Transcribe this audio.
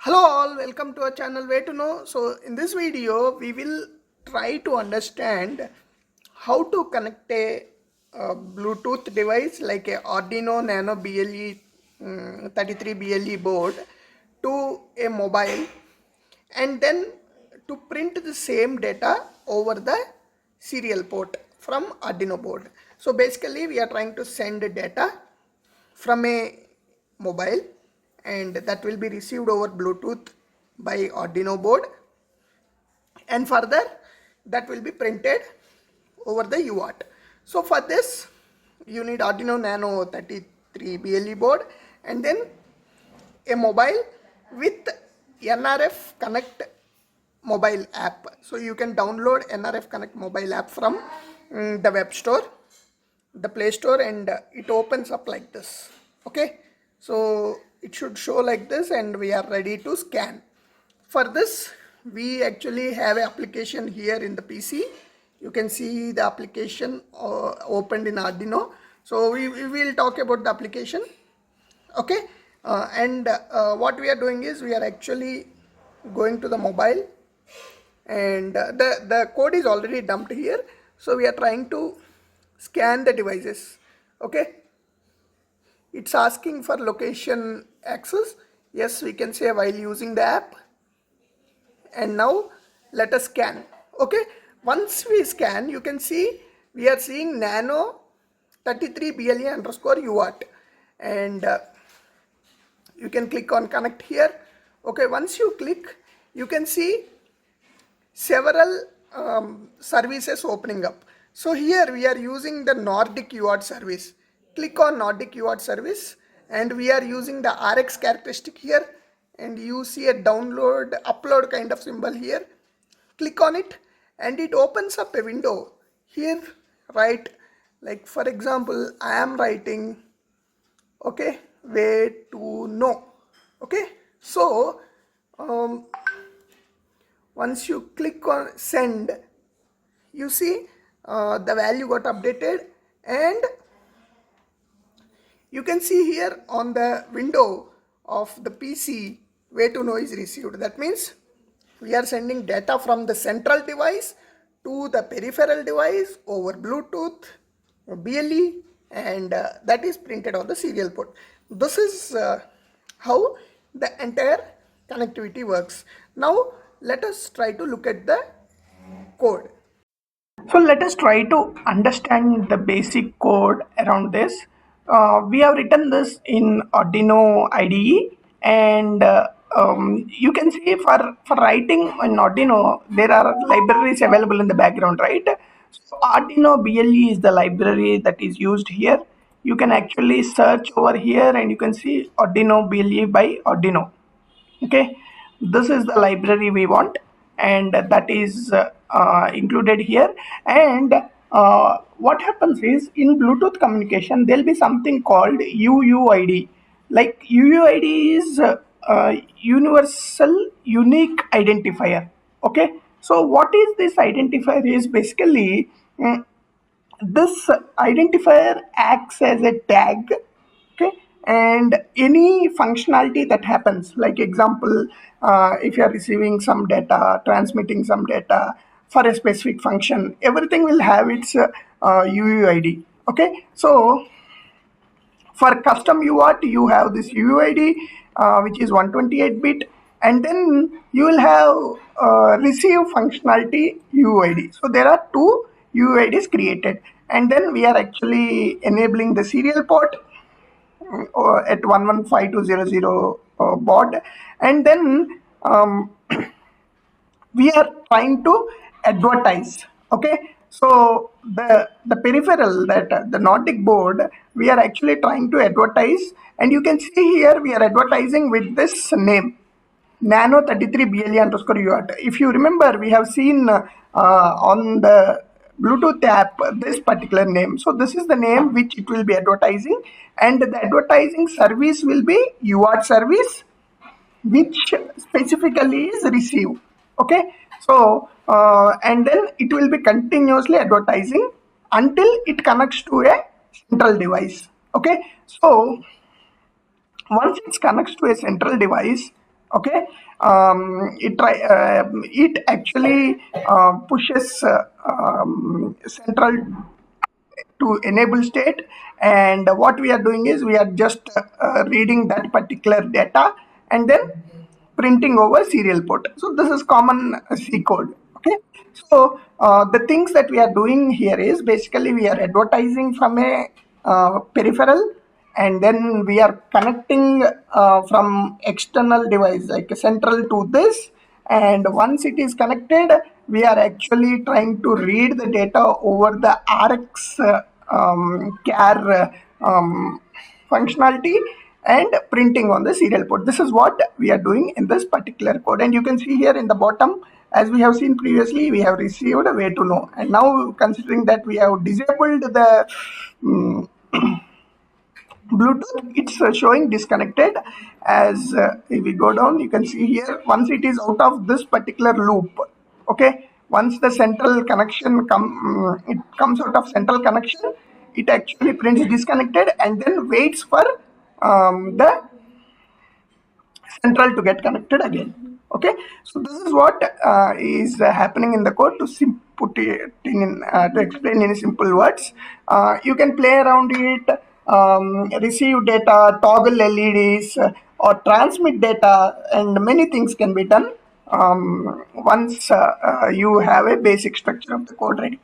Hello all, welcome to our channel Way to Know. So in this video we will try to understand how to connect a Bluetooth device like a Arduino Nano BLE 33 BLE board to a mobile, and then to print the same data over the serial port from Arduino board. So basically we are trying to send data from a mobile, and that will be received over Bluetooth by Arduino board, and further that will be printed over the UART. So for this you need Arduino Nano 33 BLE board and then a mobile with NRF Connect mobile app. So you can download NRF Connect mobile app from the web store, the Play Store, and it opens up like this. Okay, so it should show like this, and we are ready to scan. For this we actually have an application here in the PC. You can see the application opened in Arduino. So we will talk about the application. Okay, and what we are doing is we are actually going to the mobile, and the code is already dumped here. So we are trying to scan the devices. Okay, it's asking for location access. Yes, we can say while using the app. And now let us scan. Okay, once we scan, you can see we are seeing Nano 33 BLE underscore UART, and you can click on connect here. Okay, once you click, you can see several services opening up. So here we are using the Nordic UART service. Click on Nordic UART service, and we are using the RX characteristic here, and you see a download upload kind of symbol here. Click on it and it opens up a window. Here write, like for example I am writing, okay, way to know. Okay, so once you click on send, you see the value got updated, and you can see here on the window of the PC way to know is received. That means we are sending data from the central device to the peripheral device over Bluetooth, BLE, and that is printed on the serial port. This is how the entire connectivity works. Now let us try to look at the code. So let us try to understand the basic code around this. We have written this in Arduino IDE, and you can see for writing in Arduino there are libraries available in the background, right? So Arduino BLE is the library that is used here. You can actually search over here and you can see Arduino BLE by Arduino. Okay, this is the library we want, and that is included here. And what happens is in Bluetooth communication there will be something called UUID. Like UUID is universal unique identifier. Okay, so what is this identifier is basically this identifier acts as a tag. Okay, and any functionality that happens, like example, if you are receiving some data, transmitting some data for a specific function, everything will have its UUID. Okay, so for custom UART you have this UUID which is 128-bit, and then you will have receive functionality UUID. So there are two UUIDs created, and then we are actually enabling the serial port at 115200 baud, and then we are trying to advertise. Okay, so the peripheral, that the Nordic board, we are actually trying to advertise, and you can see here we are advertising with this name, Nano 33 BLE underscore UART. If you remember, we have seen on the Bluetooth app this particular name. So this is the name which it will be advertising, and the advertising service will be UART service, which specifically is received. Okay, so and then it will be continuously advertising until it connects to a central device. Okay, so once it connects to a central device, Okay, it actually pushes central to enable state, and what we are doing is we are just reading that particular data and then printing over serial port. So this is common C code. Okay, so the things that we are doing here is basically we are advertising from a peripheral, and then we are connecting from external device like central to this, and once it is connected we are actually trying to read the data over the RX char functionality and printing on the serial port. This is what we are doing in this particular code, and you can see here in the bottom, as we have seen previously, we have received a way to know, and now considering that we have disabled the um, Bluetooth, it's showing disconnected. As if we go down, you can see here, once it is out of this particular loop, okay, once the central connection it comes out of central connection, it actually prints disconnected and then waits for the central to get connected again. Okay, so this is what is happening in the code. To put it in to explain in simple words, you can play around it, receive data, toggle LEDs, or transmit data, and many things can be done once you have a basic structure of the code ready.